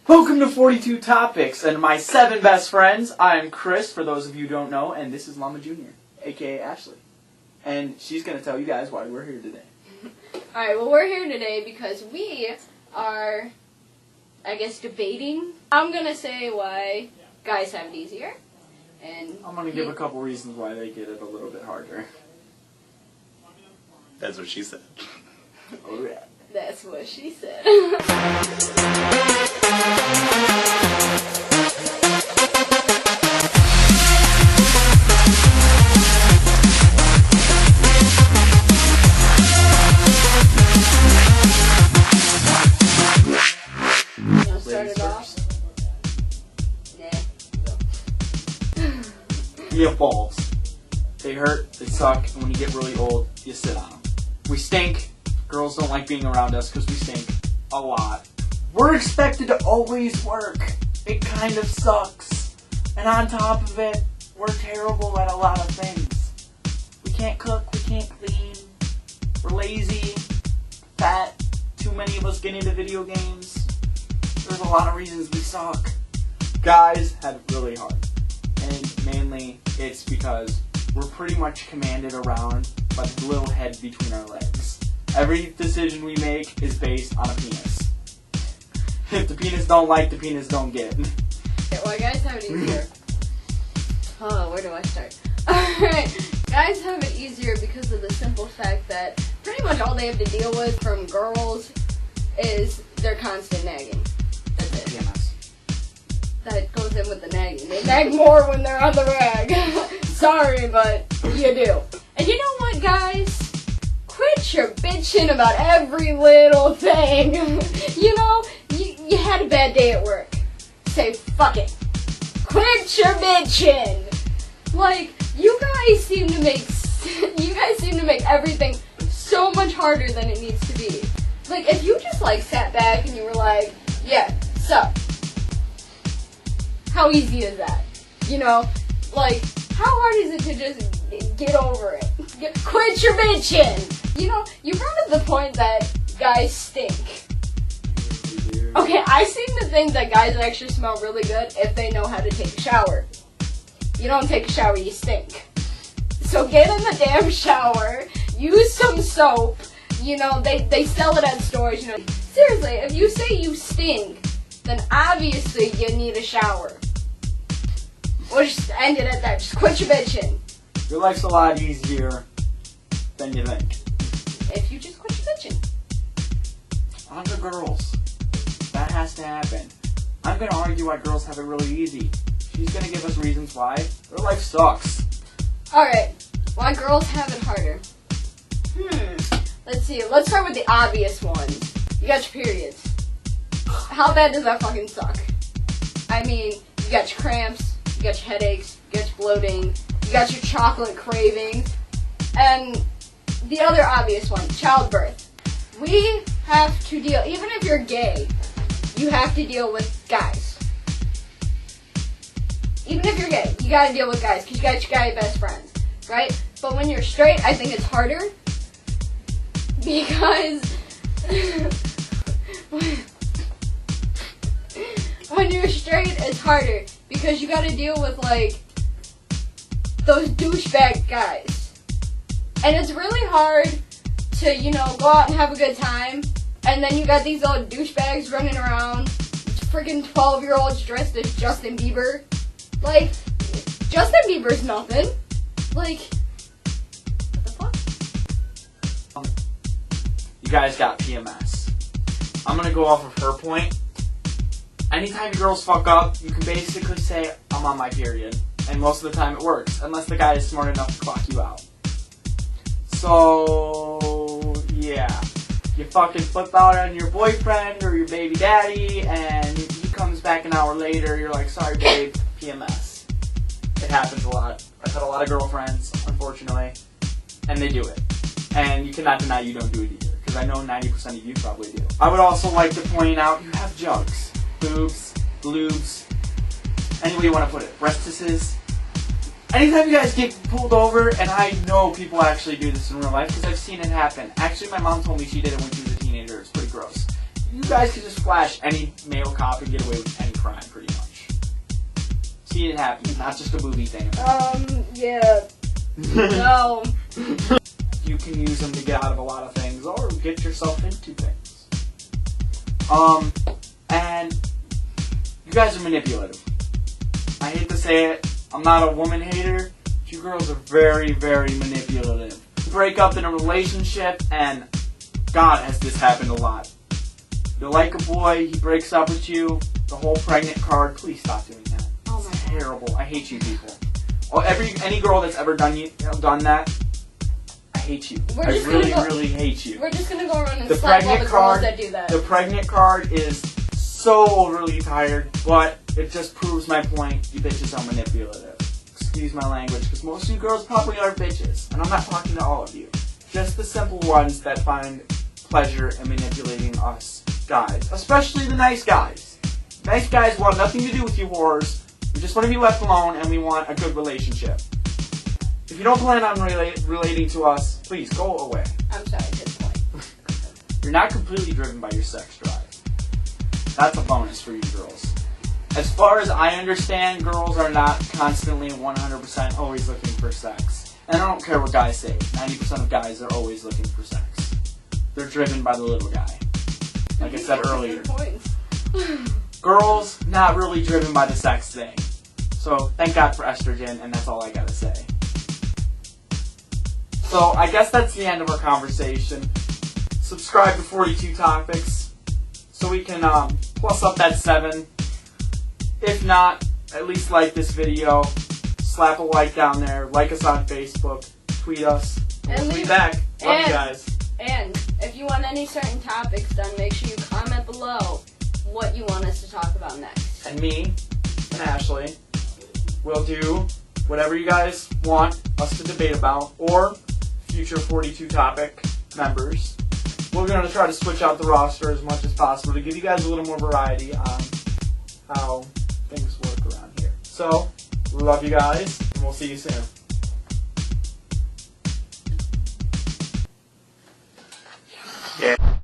Welcome to 42 Topics and my 7 best friends. I'm Chris, for those of you who don't know, and this is Llama Jr., aka Ashley. And she's going to tell you guys why we're here today. Alright, well we're here today because we are, I guess, debating. I'm going to say why guys have it easier. And I'm going to give a couple reasons why they get it a little bit harder. That's what she said. Oh yeah. That's what she said. Start it off? Nah. You have balls. They hurt, they suck, and when you get really old, you sit on them. We stink. Girls don't like being around us because we stink a lot. We're expected to always work. It kind of sucks. And on top of it, we're terrible at a lot of things. We can't cook, we can't clean, we're lazy, fat, too many of us get into video games. There's a lot of reasons we suck. Guys have it really hard. And mainly, it's because we're pretty much commanded around by the little head between our legs. Every decision we make is based on a penis. If the penis don't like, the penis don't get. Okay, well, guys have it easier. Oh, where do I start? Alright, guys have it easier because of the simple fact that pretty much all they have to deal with from girls is their constant nagging. That's it. PMS. That goes in with the nagging. They nag more when they're on the rag. Sorry, but you do. And you know what, guys? Quit your bitching about every little thing. You know, you had a bad day at work. Say, fuck it. Quit your bitching. Like, you guys seem to make everything so much harder than it needs to be. Like, if you just, like, sat back and you were like, yeah, so, how easy is that? You know, like, how hard is it to just get over it? Quit your bitching! You know, you brought up the point that guys stink. Okay, I seem to think that guys actually smell really good if they know how to take a shower. You don't take a shower, you stink. So get in the damn shower, use some soap, you know, they sell it at stores, you know. Seriously, if you say you stink, then obviously you need a shower. We'll just end it at that, just quit your bitching. Your life's a lot easier than you think. If you just quit your bitching. On to girls. That has to happen. I'm going to argue why girls have it really easy. She's going to give us reasons why their life sucks. Alright, why girls have it harder? Let's see, let's start with the obvious ones. You got your periods. How bad does that fucking suck? I mean, you got your cramps, you got your headaches, you got your bloating, you got your chocolate cravings, and the other obvious one, childbirth. We have to deal, even if you're gay, you have to deal with guys. Even if you're gay, you gotta deal with guys, because you got your guy best friends, right? But when you're straight, I think it's harder, because when you're straight, it's harder, because you gotta deal with, like, those douchebag guys. And it's really hard to, you know, go out and have a good time, and then you got these old douchebags running around, freaking 12-year-olds dressed as Justin Bieber. Like, Justin Bieber's nothing. Like, what the fuck? You guys got PMS. I'm going to go off of her point. Anytime girls fuck up, you can basically say, I'm on my period. And most of the time it works, unless the guy is smart enough to clock you out. So, yeah. You fucking flip out on your boyfriend or your baby daddy, and he comes back an hour later, you're like, sorry babe, PMS. It happens a lot. I've had a lot of girlfriends, unfortunately, and they do it. And you cannot deny you don't do it either, because I know 90% of you probably do. I would also like to point out, you have jugs, boobs, bloobs, any way you want to put it, breastises. Anytime you guys get pulled over, and I know people actually do this in real life because I've seen it happen. Actually, my mom told me she did it when she was a teenager. It's pretty gross. you guys could just flash any male cop and get away with any crime, pretty much. See it happen, not just a movie thing. Yeah. No. You can use them to get out of a lot of things, or get yourself into things. And you guys are manipulative. I hate to say it, I'm not a woman hater, but you girls are very, very manipulative. You break up in a relationship, and God, has this happened a lot. You like a boy, he breaks up with you, the whole pregnant card, please stop doing that. Oh my It's God. terrible. I hate you people. Oh, any girl that's ever done that, I hate you. I really hate you. We're just gonna go around and The slap all the pregnant girls card, that do that. the pregnant card is so overly tired, but it just proves my point. You bitches are manipulative. Excuse my language, because most of you girls probably are bitches, and I'm not talking to all of you. Just the simple ones that find pleasure in manipulating us guys, especially the nice guys. Nice guys want nothing to do with you whores. We just want to be left alone, and we want a good relationship. If you don't plan on relating to us, please go away. I'm sorry, at this point. You're not completely driven by your sex drive. That's a bonus for you girls. As far as I understand, girls are not constantly 100% always looking for sex. And I don't care what guys say. 90% of guys are always looking for sex. They're driven by the little guy. Like I said earlier. Girls, not really driven by the sex thing. So, thank God for estrogen, and that's all I gotta say. So, I guess that's the end of our conversation. Subscribe to 42 Topics so we can plus up that 7. If not, at least like this video. Slap a like down there. Like us on Facebook. Tweet us. We'll tweet back. Love you guys. And if you want any certain topics done, make sure you comment below what you want us to talk about next. And me and Ashley will do whatever you guys want us to debate about, or future 42 topic members. We're going to try to switch out the roster as much as possible to give you guys a little more variety on how things work around here. So, we love you guys, and we'll see you soon. Yeah.